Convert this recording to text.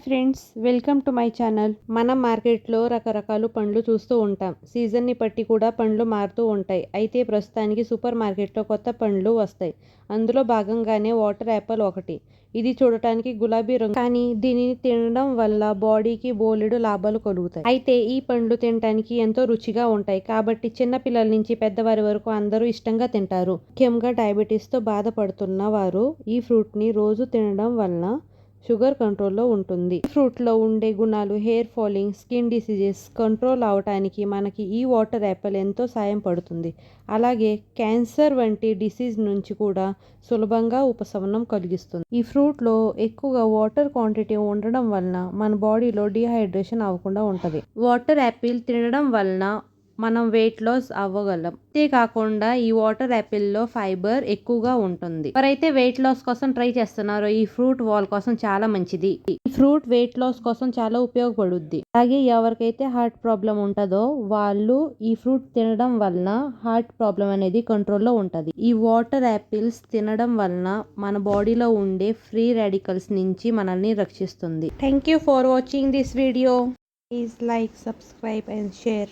Friends, welcome to my channel. మనం మార్కెట్లో రకరకాల పండ్లు చూస్తూ ఉంటాం. సీజన్ని బట్టి కూడా పండ్లు మారుతూ ఉంటాయి. అయితే ప్రస్తుతానికి సూపర్ మార్కెట్లో కొత్త పండ్లు వస్తాయి. అందులో భాగంగానే వాటర్ యాపిల్ ఒకటి. ఇది చూడటానికి గులాబీ రంగు, కానీ దీనిని తినడం వల్ల బాడీకి బోలెడు లాభాలు కలుగుతాయి. అయితే ఈ పండ్లు తినడానికి ఎంతో రుచిగా ఉంటాయి. కాబట్టి చిన్న పిల్లల నుంచి పెద్దవారి వరకు అందరూ ఇష్టంగా తింటారు. ముఖ్యంగా డయాబెటీస్తో బాధపడుతున్న వారు ఈ ఫ్రూట్ని రోజు తినడం వలన షుగర్ కంట్రోల్లో ఉంటుంది. ఈ ఫ్రూట్లో ఉండే గుణాలు hair falling, skin diseases control అవటానికి మనకి ఈ వాటర్ యాపిల్ ఎంతో సాయం పడుతుంది. అలాగే క్యాన్సర్ వంటి డిసీజ్ నుంచి కూడా సులభంగా ఉపశమనం కలిగిస్తుంది. ఈ ఫ్రూట్లో ఎక్కువగా వాటర్ క్వాంటిటీ ఉండడం వలన మన బాడీలో డిహైడ్రేషన్ అవ్వకుండా ఉంటుంది. వాటర్ యాపిల్ తినడం వలన మనం వెయిట్ లాస్ అవ్వగలం. అంతేకాకుండా ఈ వాటర్ యాపిల్లో ఫైబర్ ఎక్కువగా ఉంటుంది. ఎవరైతే వెయిట్ లాస్ కోసం ట్రై చేస్తున్నారో ఈ ఫ్రూట్ వాళ్ళ కోసం చాలా మంచిది. ఈ ఫ్రూట్ వెయిట్ లాస్ కోసం చాలా ఉపయోగపడుద్ది. అలాగే ఎవరికైతే హార్ట్ ప్రాబ్లం ఉంటుందో వాళ్ళు ఈ ఫ్రూట్ తినడం వలన హార్ట్ ప్రాబ్లం అనేది కంట్రోల్లో ఉంటుంది. ఈ వాటర్ యాపిల్స్ తినడం వలన మన బాడీలో ఉండే ఫ్రీ రాడికల్స్ నుంచి మనల్ని రక్షిస్తుంది. Thank you for watching this video. Please like, subscribe and share.